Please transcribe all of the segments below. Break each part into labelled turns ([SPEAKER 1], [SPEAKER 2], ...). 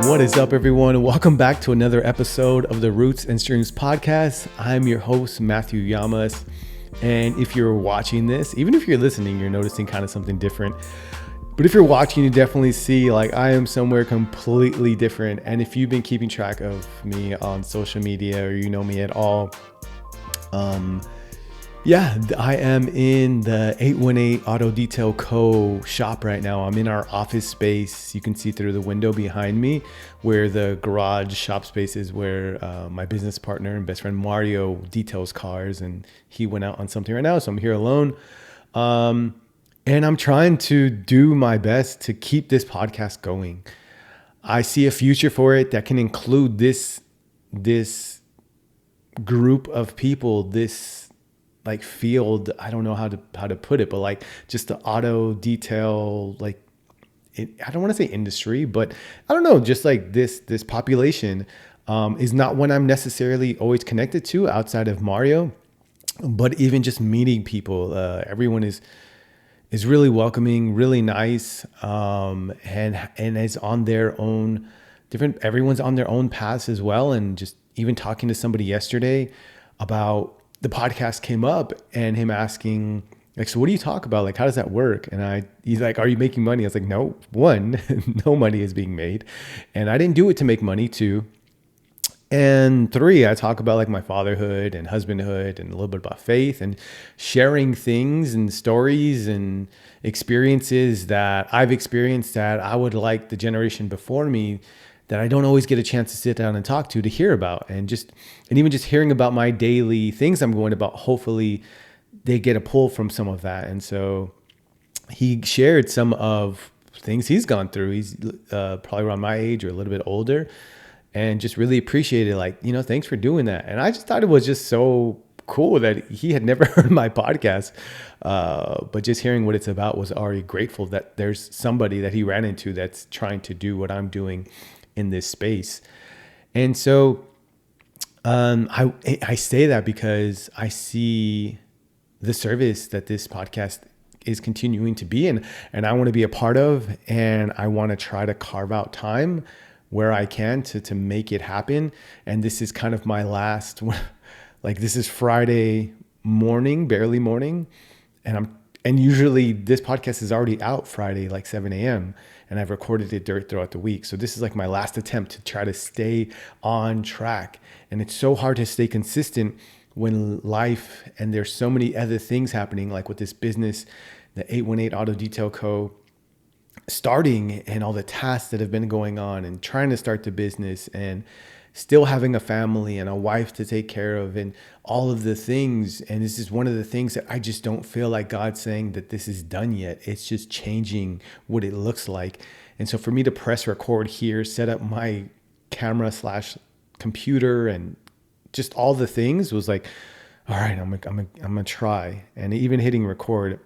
[SPEAKER 1] What is up, everyone? Welcome back to another episode of the Roots and Strings podcast. I'm your host, Matthew Llamas. And if you're watching this, even if you're listening, you're noticing kind of something different. But if you're watching, you definitely see like I am somewhere completely different. And if you've been keeping track of me on social media or you know me at all, I am in the 818 Auto Detail Co. shop right now. I'm in our office space. You can see through the window behind me where the garage shop space is, where my business partner and best friend Mario details cars, and he went out on something right now. So I'm here alone. And I'm trying to do my best to keep this podcast going. I see a future for it that can include this group of people, this like field. I don't know how to put it, but like just the auto detail, I don't want to say industry, but I don't know, just like this population is not one I'm necessarily always connected to outside of Mario, but even just meeting people, everyone is really welcoming, really nice, and is on their own everyone's on their own paths as well. And just even talking to somebody yesterday about the podcast came up and him asking, like, so what do you talk about? Like, how does that work? And he's like, are you making money? I was like, no, one, no money is being made. And I didn't do it to make money. Two, and three, I talk about like my fatherhood and husbandhood and a little bit about faith and sharing things and stories and experiences that I've experienced that I would like the generation before me that I don't always get a chance to sit down and talk to hear about. And even just hearing about my daily things I'm going about, hopefully they get a pull from some of that. And so he shared some of things he's gone through. He's probably around my age or a little bit older, and just really appreciated, like, thanks for doing that. And I just thought it was just so cool that he had never heard my podcast, but just hearing what it's about was already grateful that there's somebody that he ran into that's trying to do what I'm doing in this space. And so I say that because I see the service that this podcast is continuing to be in, and I want to be a part of, and I want to try to carve out time where I can to make it happen. And this is kind of my last, like, this is Friday morning, barely morning. And usually this podcast is already out Friday, like 7 a.m. and I've recorded it throughout the week. So this is like my last attempt to try to stay on track. And it's so hard to stay consistent when life and there's so many other things happening, like with this business, the 818 Auto Detail Co. starting, and all the tasks that have been going on, and trying to start the business, and still having a family and a wife to take care of, and all of the things. And this is one of the things that I just don't feel like God's saying that this is done yet. It's just changing what it looks like. And so for me to press record here, set up my camera / computer, and just all the things was like, all right, I'm gonna try. And even hitting record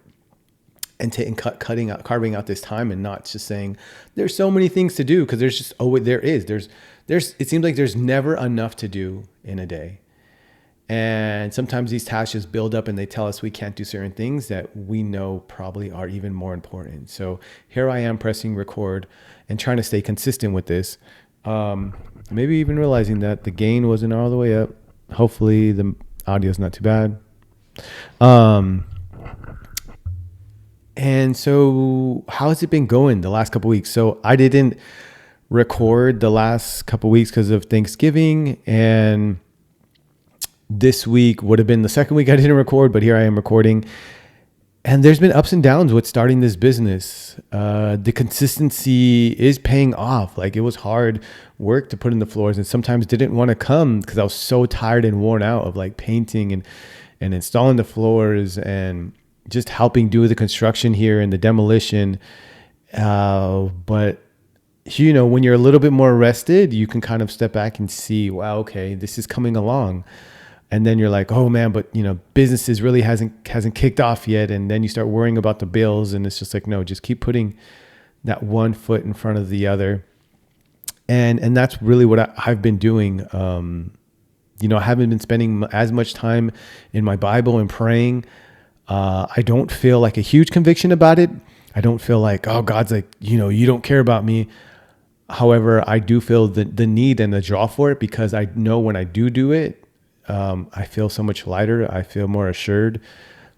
[SPEAKER 1] and carving out this time, and not just saying there's so many things to do, because there's just, it seems like there's never enough to do in a day. And sometimes these tasks just build up and they tell us we can't do certain things that we know probably are even more important. So here I am pressing record and trying to stay consistent with this. Maybe even realizing that the gain wasn't all the way up. Hopefully the audio is not too bad. And so how has it been going the last couple of weeks? So I didn't record the last couple of weeks because of Thanksgiving, and this week would have been the second week I didn't record, but here I am recording. And there's been ups and downs with starting this business. The consistency is paying off. Like, it was hard work to put in the floors, and sometimes didn't want to come because I was so tired and worn out of like painting and installing the floors and just helping do the construction here and the demolition. But when you're a little bit more rested, you can kind of step back and see, wow, okay, this is coming along. And then you're like, oh man, but businesses really hasn't kicked off yet. And then you start worrying about the bills, and it's just like, no, just keep putting that one foot in front of the other. And that's really what I've been doing. I haven't been spending as much time in my Bible and praying. I don't feel like a huge conviction about it. I don't feel like, oh, God's like, you don't care about me. However, I do feel the need and the draw for it, because I know when I do it, I feel so much lighter. I feel more assured.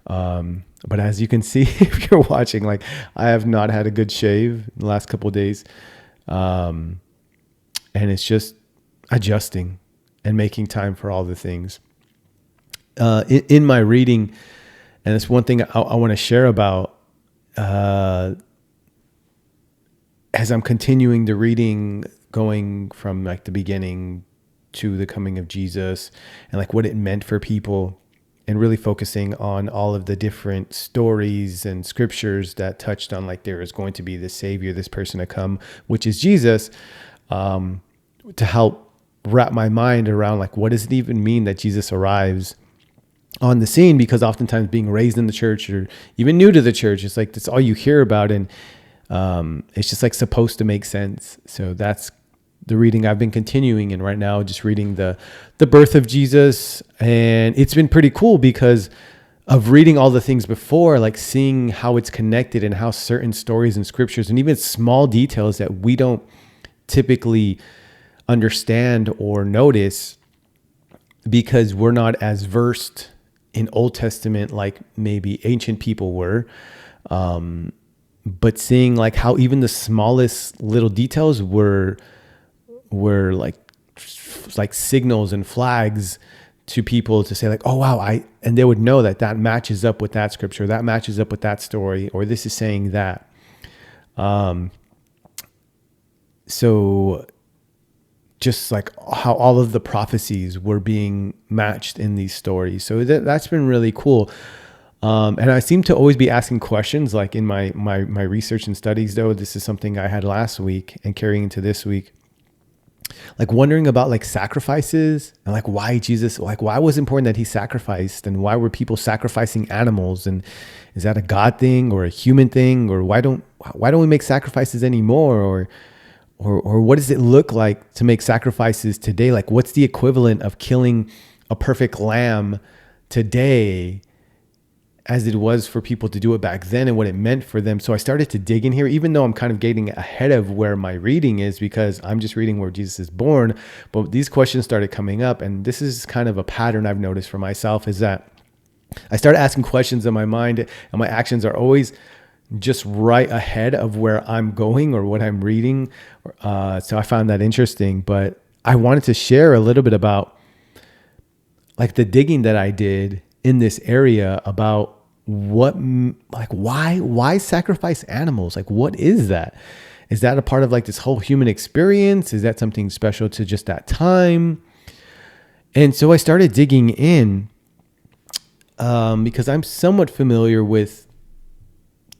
[SPEAKER 1] But as you can see, if you're watching, like, I have not had a good shave in the last couple of days. And it's just adjusting and making time for all the things. In my reading, and it's one thing I want to share about, as I'm continuing the reading, going from like the beginning to the coming of Jesus, and like what it meant for people, and really focusing on all of the different stories and scriptures that touched on like there is going to be this Savior, this person to come, which is Jesus, to help wrap my mind around like, what does it even mean that Jesus arrives on the scene? Because oftentimes being raised in the church or even new to the church, it's like that's all you hear about, and it's just like supposed to make sense. So that's the reading I've been continuing in right now, just reading the birth of Jesus. And it's been pretty cool because of reading all the things before, like seeing how it's connected and how certain stories and scriptures and even small details that we don't typically understand or notice because we're not as versed in Old Testament like maybe ancient people were. But seeing like how even the smallest little details were like signals and flags to people to say like, oh wow, and they would know that matches up with that scripture, that matches up with that story, or this is saying that. So just like how all of the prophecies were being matched in these stories. So that's been really cool. And I seem to always be asking questions, like in my research and studies, though. This is something I had last week and carrying into this week, like wondering about like sacrifices and like why Jesus, like why was it important that he sacrificed, and why were people sacrificing animals? And is that a God thing or a human thing? Or why don't we make sacrifices anymore? Or what does it look like to make sacrifices today? Like what's the equivalent of killing a perfect lamb today as it was for people to do it back then, and what it meant for them? So I started to dig in here, even though I'm kind of getting ahead of where my reading is because I'm just reading where Jesus is born. But these questions started coming up, and this is kind of a pattern I've noticed for myself, is that I started asking questions in my mind, and my actions are always just right ahead of where I'm going or what I'm reading. So I found that interesting, but I wanted to share a little bit about like the digging that I did in this area about why sacrifice animals? Like, what is that? Is that a part of like this whole human experience? Is that something special to just that time? And so I started digging in, because I'm somewhat familiar with,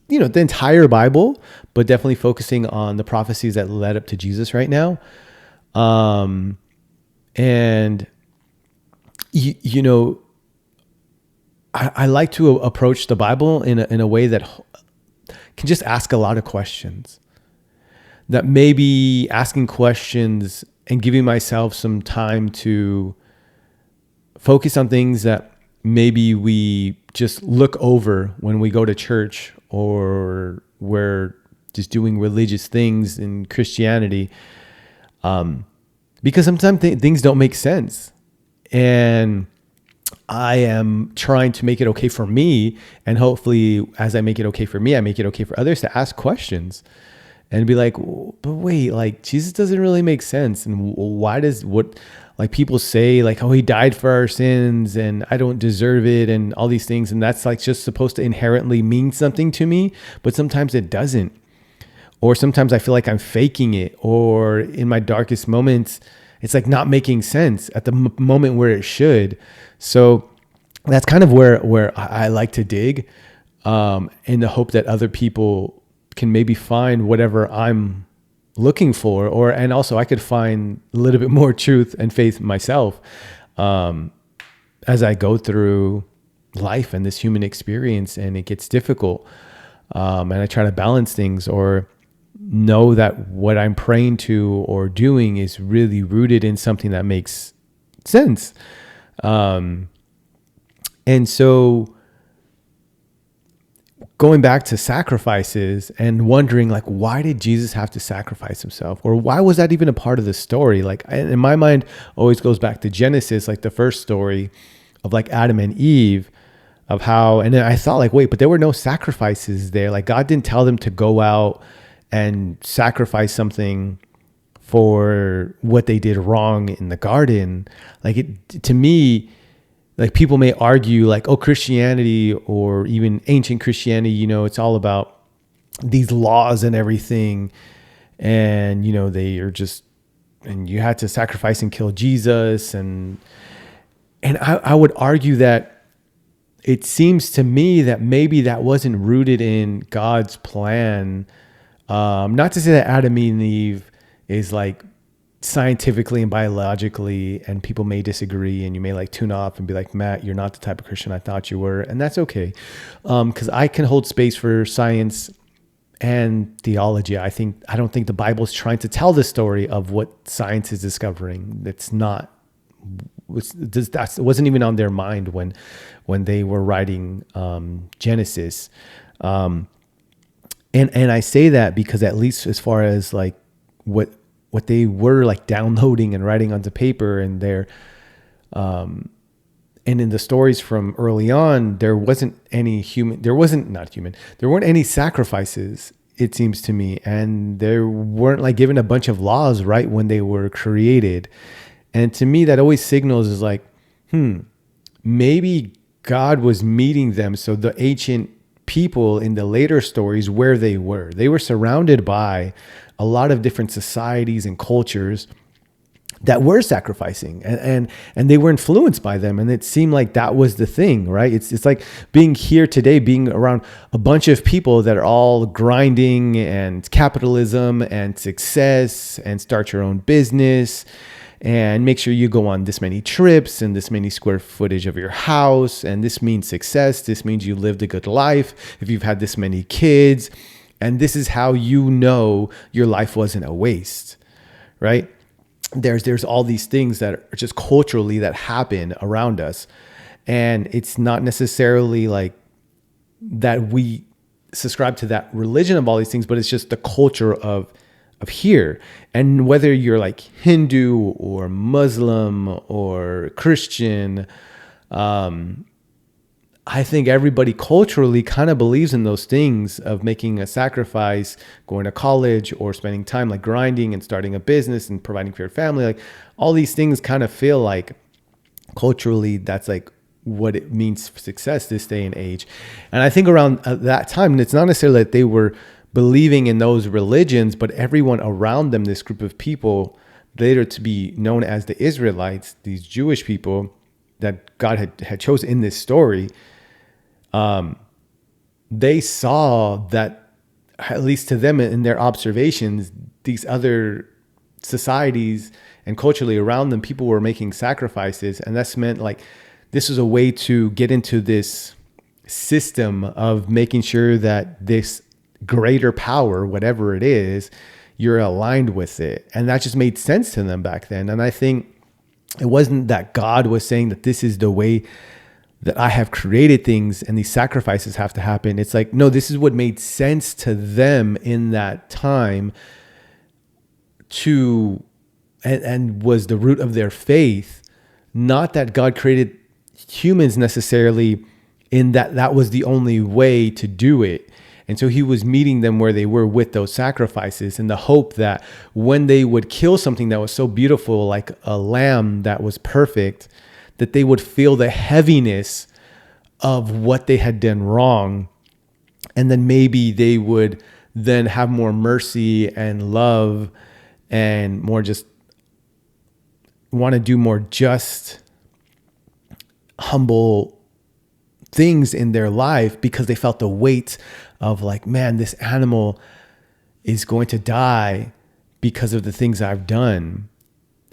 [SPEAKER 1] the entire Bible, but definitely focusing on the prophecies that led up to Jesus right now. And I like to approach the Bible in a way that can just ask a lot of questions. That maybe asking questions and giving myself some time to focus on things that maybe we just look over when we go to church or we're just doing religious things in Christianity. Because sometimes things don't make sense. And I am trying to make it okay for me. And hopefully as I make it okay for me, I make it okay for others to ask questions and be like, but wait, like Jesus doesn't really make sense. And why does like people say like, oh, he died for our sins and I don't deserve it and all these things. And that's like just supposed to inherently mean something to me, but sometimes it doesn't. Or sometimes I feel like I'm faking it, or in my darkest moments, it's like not making sense at the moment where it should. So that's kind of where I like to dig, in the hope that other people can maybe find whatever I'm looking for, and also I could find a little bit more truth and faith myself, as I go through life and this human experience, and it gets difficult. And I try to balance things, or know that what I'm praying to or doing is really rooted in something that makes sense. And so going back to sacrifices and wondering, like, why did Jesus have to sacrifice himself? Or why was that even a part of the story? Like, in my mind, always goes back to Genesis, like the first story of like Adam and Eve, of how, and then I thought like, wait, but there were no sacrifices there. Like, God didn't tell them to go out and sacrifice something for what they did wrong in the garden. Like, it, to me, like, people may argue like, oh, Christianity or even ancient Christianity, you know, it's all about these laws and everything. And, you know, they are just, and you had to sacrifice and kill Jesus. And I would argue that it seems to me that maybe that wasn't rooted in God's plan. Not to say that Adam and Eve is like scientifically and biologically, and people may disagree, and you may like tune off and be like, Matt, you're not the type of Christian I thought you were. And that's okay. Because I can hold space for science and theology. I don't think the Bible is trying to tell the story of what science is discovering. It's not, it wasn't even on their mind when they were writing Genesis. And I say that because, at least as far as like what they were like downloading and writing onto paper, and their and in the stories from early on, there weren't any sacrifices, it seems to me, and there weren't like given a bunch of laws right when they were created. And to me, that always signals is like, maybe God was meeting them. So the ancient people in the later stories, where they were surrounded by a lot of different societies and cultures that were sacrificing, and they were influenced by them. And it seemed like that was the thing, right? It's like being here today, being around a bunch of people that are all grinding and capitalism and success and start your own business and make sure you go on this many trips and this many square footage of your house. And this means success. This means you lived a good life if you've had this many kids. And this is how you know your life wasn't a waste, right? There's all these things that are just culturally that happen around us. And it's not necessarily like that we subscribe to that religion of all these things, but it's just the culture of here. And whether you're like Hindu or Muslim or Christian, I think everybody culturally kind of believes in those things of making a sacrifice, going to college, or spending time like grinding and starting a business and providing for your family. Like, all these things kind of feel like culturally that's like what it means for success this day and age. And I think around that time, it's not necessarily that they were believing in those religions, but everyone around them, this group of people later to be known as the Israelites, these Jewish people that God had chosen in this story, they saw that, at least to them in their observations, these other societies and culturally around them, people were making sacrifices. And that's meant like, this was a way to get into this system of making sure that this greater power, whatever it is, you're aligned with it. And that just made sense to them back then. And I think it wasn't that God was saying that this is the way that I have created things and these sacrifices have to happen. It's like, no, this is what made sense to them in that time and was the root of their faith. Not that God created humans necessarily in that was the only way to do it. And so he was meeting them where they were with those sacrifices, in the hope that when they would kill something that was so beautiful, like a lamb that was perfect, that they would feel the heaviness of what they had done wrong. And then maybe they would then have more mercy and love and more just want to do more just, humble things in their life, because they felt the weight of like, man, this animal is going to die because of the things I've done.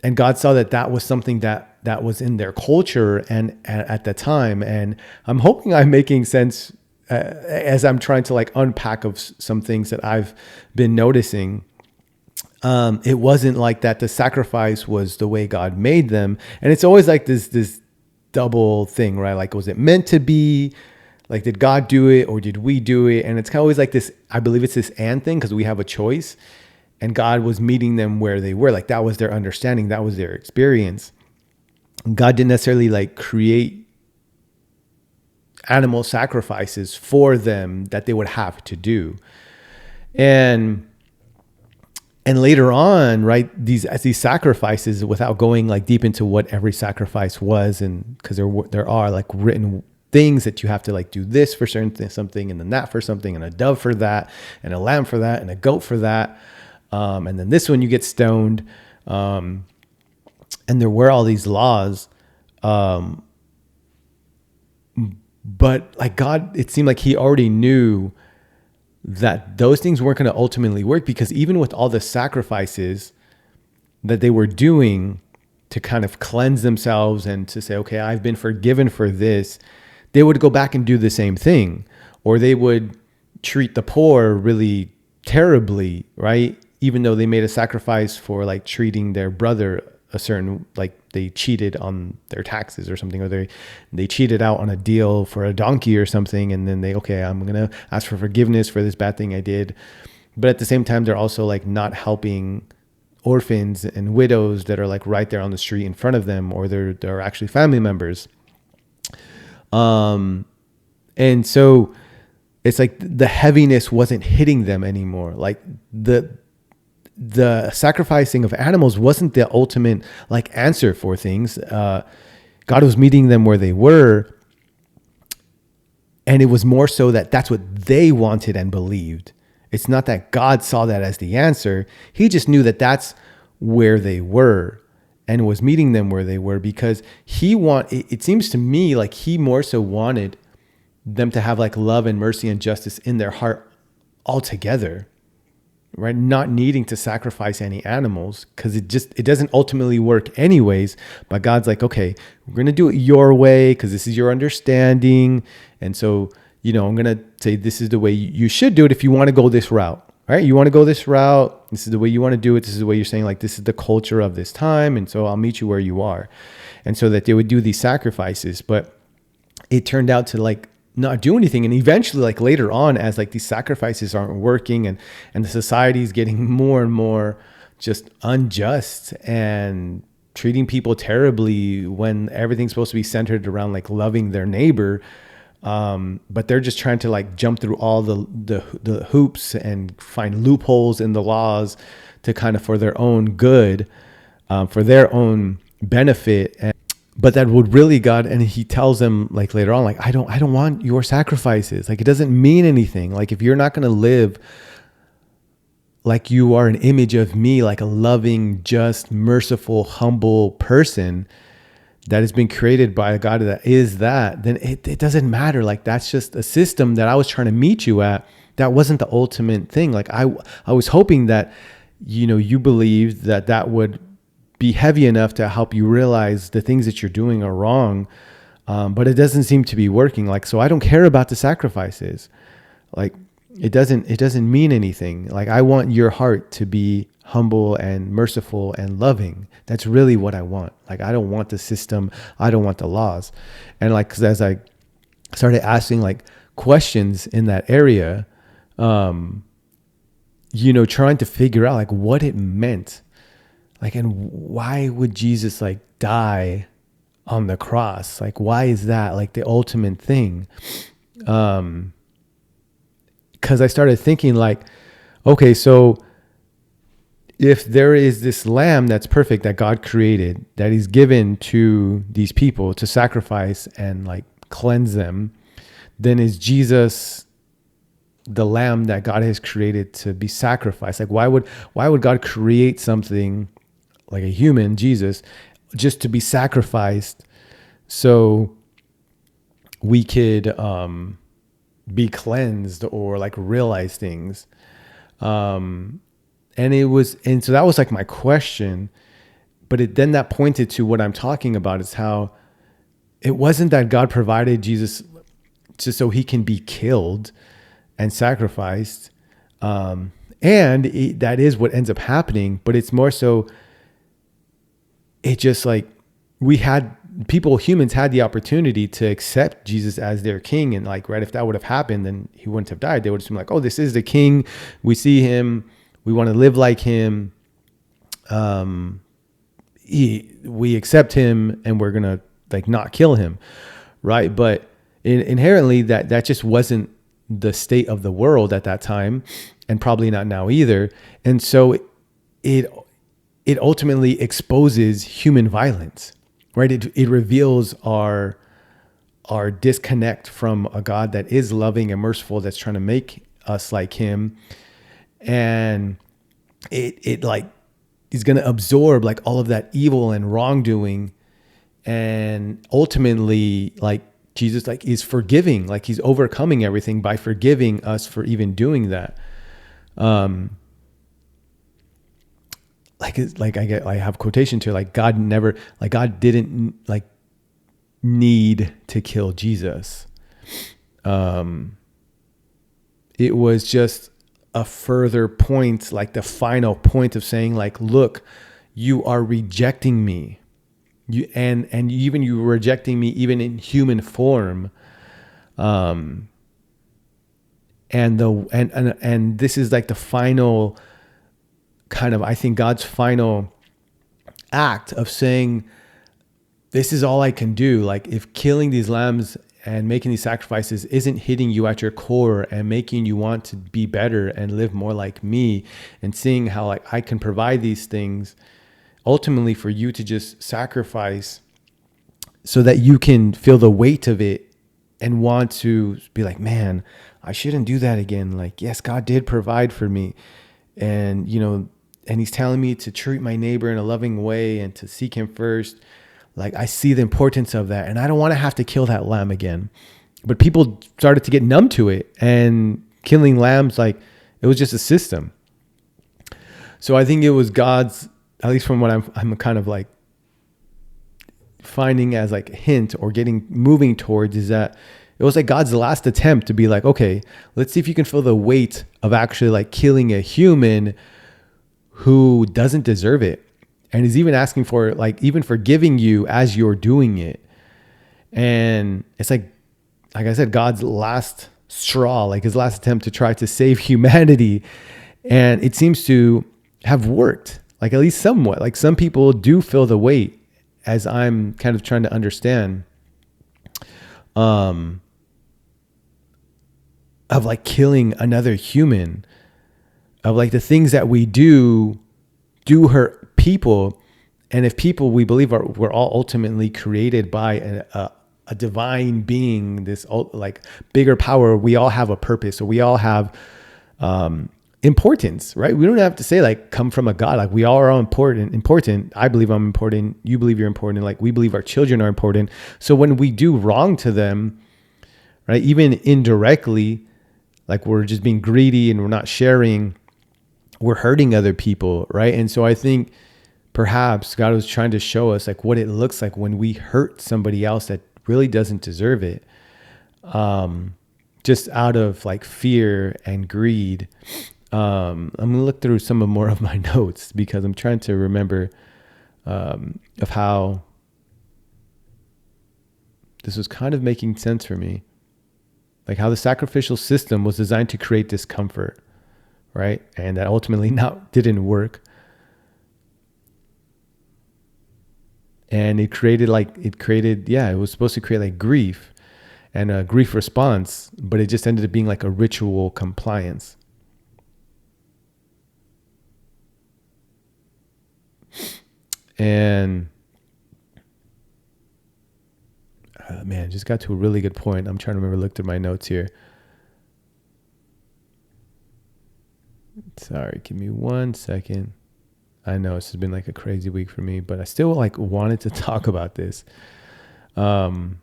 [SPEAKER 1] And God saw that that was something that was in their culture and at the time. And I'm hoping I'm making sense as I'm trying to like unpack of some things that I've been noticing. It wasn't like that the sacrifice was the way God made them. And it's always like this double thing, right? Like, was it meant to be? Like, did God do it or did we do it? And it's kind of always like this, I believe it's this and thing, because we have a choice, and God was meeting them where they were. Like, that was their understanding. That was their experience. God didn't necessarily like create animal sacrifices for them that they would have to do. And later on, right, these sacrifices, without going like deep into what every sacrifice was, and because there are like written things that you have to like do this for certain something, and then that for something, and a dove for that, and a lamb for that, and a goat for that, and then this one you get stoned, and there were all these laws, but like God, it seemed like he already knew that those things weren't going to ultimately work, because even with all the sacrifices that they were doing to kind of cleanse themselves and to say, okay, I've been forgiven for this, they would go back and do the same thing, or they would treat the poor really terribly, right? Even though they made a sacrifice for like treating their brother a certain, like they cheated on their taxes or something, or they cheated out on a deal for a donkey or something, and then I'm gonna ask for forgiveness for this bad thing I did. But at the same time, they're also like not helping orphans and widows that are like right there on the street in front of them, or they're actually family members. And so it's like the heaviness wasn't hitting them anymore. Like the sacrificing of animals wasn't the ultimate like answer for things. God was meeting them where they were. And it was more so that that's what they wanted and believed. It's not that God saw that as the answer. He just knew that that's where they were, and was meeting them where they were, because it seems to me like he more so wanted them to have like love and mercy and justice in their heart altogether. Right? Not needing to sacrifice any animals, because it doesn't ultimately work anyways. But God's like, okay, we're going to do it your way, because this is your understanding. And so, I'm going to say, this is the way you should do it if you want to go this route, right? You want to go this route. This is the way you want to do it. This is the way you're saying, like, this is the culture of this time. And so I'll meet you where you are. And so that they would do these sacrifices. But it turned out to like not do anything. And eventually, like later on, as like these sacrifices aren't working, and the society is getting more and more just unjust and treating people terribly, when everything's supposed to be centered around like loving their neighbor. But they're just trying to like jump through all the hoops and find loopholes in the laws to kind of, for their own good, for their own benefit. But that would really, God, and he tells them like later on, like, I don't want your sacrifices. Like, it doesn't mean anything. Like, if you're not going to live like you are an image of me, like a loving, just, merciful, humble person that has been created by a God that is that, then it doesn't matter. Like, that's just a system that I was trying to meet you at. That wasn't the ultimate thing. Like, I was hoping that, you believed that would be heavy enough to help you realize the things that you're doing are wrong. But it doesn't seem to be working. Like, so I don't care about the sacrifices. Like, it doesn't mean anything. Like, I want your heart to be humble and merciful and loving. That's really what I want. Like, I don't want the system. I don't want the laws. And like, 'cause as I started asking like questions in that area, trying to figure out like what it meant. Like, and why would Jesus like die on the cross? Like, why is that like the ultimate thing? Because I started thinking like, okay, so if there is this lamb that's perfect that God created, that he's given to these people to sacrifice and like cleanse them, then is Jesus the lamb that God has created to be sacrificed? Like, why would God create something like a human, Jesus, just to be sacrificed so we could be cleansed or like realize things? And so that was like my question, but then that pointed to what I'm talking about, is how it wasn't that God provided Jesus just so he can be killed and sacrificed. That is what ends up happening, but it's more so, it just like we had humans had the opportunity to accept Jesus as their king. And like, right, if that would have happened, then he wouldn't have died. They would have been like, oh, this is the king. We see him. We want to live like him. We accept him, and we're going to like not kill him. Right. But inherently that just wasn't the state of the world at that time, and probably not now either. And so it ultimately exposes human violence, right? It reveals our disconnect from a God that is loving and merciful, that's trying to make us like him. And it like is going to absorb like all of that evil and wrongdoing. And ultimately, like, Jesus like is forgiving, like he's overcoming everything by forgiving us for even doing that. I have quotation to like, God didn't like need to kill Jesus. It was just a further point, like the final point of saying like, look, you are rejecting me. And even you rejecting me even in human form. And this is like the final kind of, I think, God's final act of saying, this is all I can do. Like, if killing these lambs and making these sacrifices isn't hitting you at your core and making you want to be better and live more like me, and seeing how like I can provide these things, ultimately for you to just sacrifice so that you can feel the weight of it and want to be like, man, I shouldn't do that again. Like, yes, God did provide for me. And, you know, and he's telling me to treat my neighbor in a loving way and to seek him first. Like, I see the importance of that, and I don't want to have to kill that lamb again. But people started to get numb to it, and killing lambs, like, it was just a system. So I think it was God's, at least from what I'm kind of like finding as like a hint or moving towards, is that it was like God's last attempt to be like, okay, let's see if you can feel the weight of actually like killing a human who doesn't deserve it. And is even asking for like, even forgiving you as you're doing it. And it's like I said, God's last straw, like his last attempt to try to save humanity. And it seems to have worked. Like, at least somewhat. Like, some people do feel the weight, as I'm kind of trying to understand, of like killing another human, of like the things that we do hurt people. And if people, we believe, we're all ultimately created by a divine being, this like bigger power, we all have a purpose, or we all have importance, right? We don't have to say like come from a God. Like, we all are all important. I believe I'm important. You believe you're important. Like, we believe our children are important. So when we do wrong to them, right, even indirectly, like we're just being greedy and we're not sharing, we're hurting other people, right? And so I think perhaps God was trying to show us like what it looks like when we hurt somebody else that really doesn't deserve it, just out of like fear and greed. I'm gonna look through more of my notes because I'm trying to remember of how this was kind of making sense for me, like how the sacrificial system was designed to create discomfort, right? And that ultimately didn't work. And it was supposed to create like grief and a grief response, but it just ended up being like a ritual compliance. And man, just got to a really good point. I'm trying to remember, look through my notes here. Sorry, give me 1 second. I know it's been like a crazy week for me, but I still like wanted to talk about this. And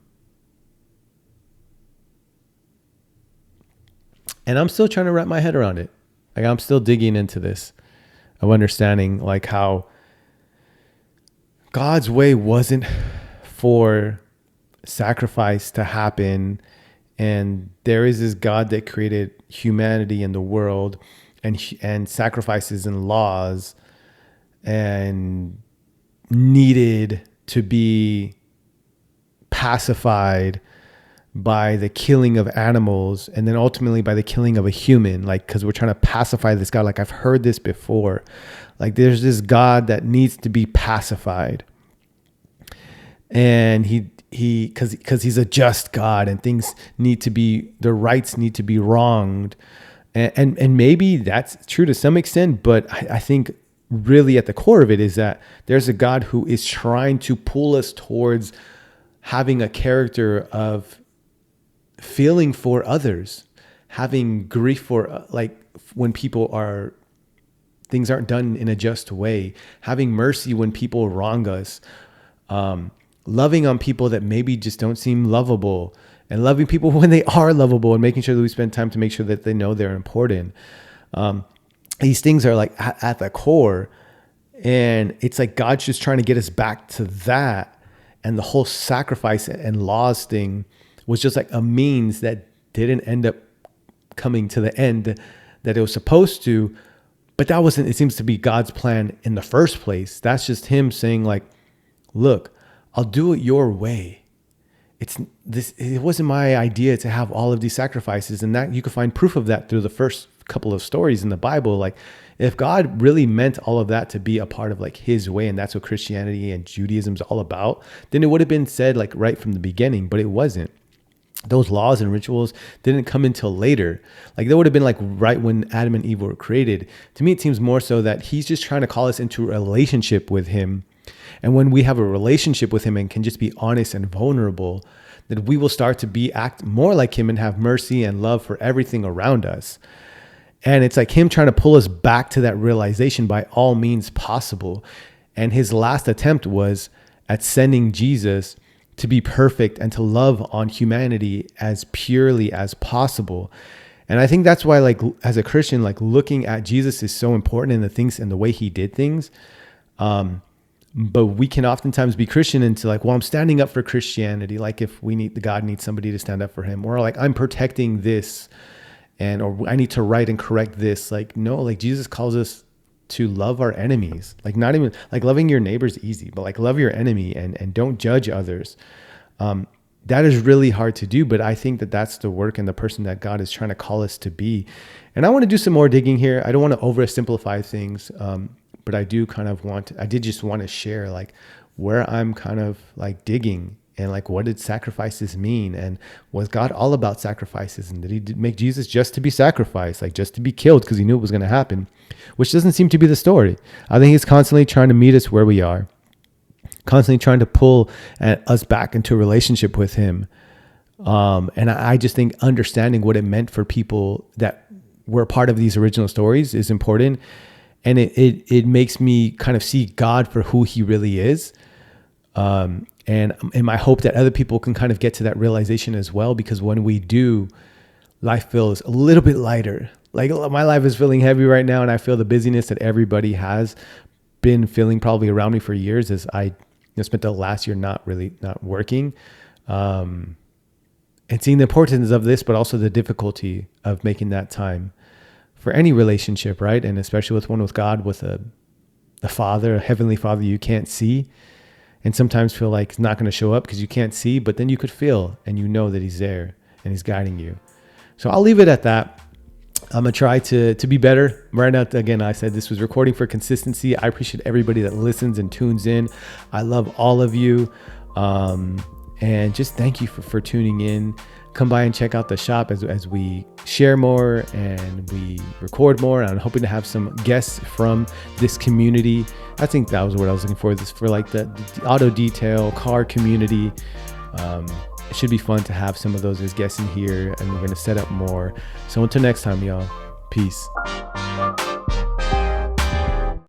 [SPEAKER 1] I'm still trying to wrap my head around it. Like, I'm still digging into this of understanding like how God's way wasn't for sacrifice to happen. And there is this God that created humanity and the world and sacrifices and laws, and needed to be pacified by the killing of animals, and then ultimately by the killing of a human, like, because we're trying to pacify this God. Like, I've heard this before. Like, there's this God that needs to be pacified, and because he's a just God, and things need to be, the rights need to be wronged, and maybe that's true to some extent, but I think really at the core of it is that there's a God who is trying to pull us towards having a character of feeling for others, having grief for, like, when things aren't done in a just way, having mercy when people wrong us, loving on people that maybe just don't seem lovable, and loving people when they are lovable, and making sure that we spend time to make sure that they know they're important. These things are like at the core, and it's like God's just trying to get us back to that. And the whole sacrifice and laws thing was just like a means that didn't end up coming to the end that it was supposed to. But that wasn't, it seems to be God's plan in the first place. That's just him saying, like, look, I'll do it your way. It wasn't my idea to have all of these sacrifices, and that you can find proof of that through the first couple of stories in the Bible. Like, if God really meant all of that to be a part of like his way, and that's what Christianity and Judaism is all about, then it would have been said like right from the beginning, but it wasn't. Those laws and rituals didn't come until later. Like, that would have been like right when Adam and Eve were created. To me, it seems more so that he's just trying to call us into a relationship with him. And when we have a relationship with him and can just be honest and vulnerable, that we will start to act more like him and have mercy and love for everything around us. And it's like him trying to pull us back to that realization by all means possible. And his last attempt was at sending Jesus to be perfect and to love on humanity as purely as possible. And I think that's why, like, as a Christian, like, looking at Jesus is so important in the things and the way he did things. But we can oftentimes be Christian into like, well, I'm standing up for Christianity. Like, if God needs somebody to stand up for him, or like, I'm protecting this, or I need to right and correct this. Like, no, like, Jesus calls us to love our enemies. Like, not even like loving your neighbor's easy, but like, love your enemy and don't judge others. That is really hard to do, but I think that that's the work and the person that God is trying to call us to be. And I want to do some more digging here. I don't want to oversimplify things. But I did just want to share like where I'm kind of like digging, and like, what did sacrifices mean? And was God all about sacrifices? And did he make Jesus just to be sacrificed, like just to be killed because he knew it was going to happen? Which doesn't seem to be the story. I think he's constantly trying to meet us where we are, constantly trying to pull us back into a relationship with him. And I just think understanding what it meant for people that were part of these original stories is important. And it makes me kind of see God for who he really is. And my hope that other people can kind of get to that realization as well, because when we do, life feels a little bit lighter. Like, my life is feeling heavy right now, and I feel the busyness that everybody has been feeling probably around me for years, as I spent the last year not working. And seeing the importance of this, but also the difficulty of making that time for any relationship, right? And especially with one with God, with a father, a heavenly father you can't see, and sometimes feel like he's not going to show up because you can't see, but then you could feel and you know that he's there and he's guiding you. So I'll leave it at that. I'm going to try to be better. Right now, again, I said this was recording for consistency. I appreciate everybody that listens and tunes in. I love all of you. And just thank you for tuning in. Come by and check out the shop as we share more and we record more. And I'm hoping to have some guests from this community. I think that was what I was looking for. This for like the auto detail car community. It should be fun to have some of those as guests in here, and we're going to set up more. So until next time, y'all, peace.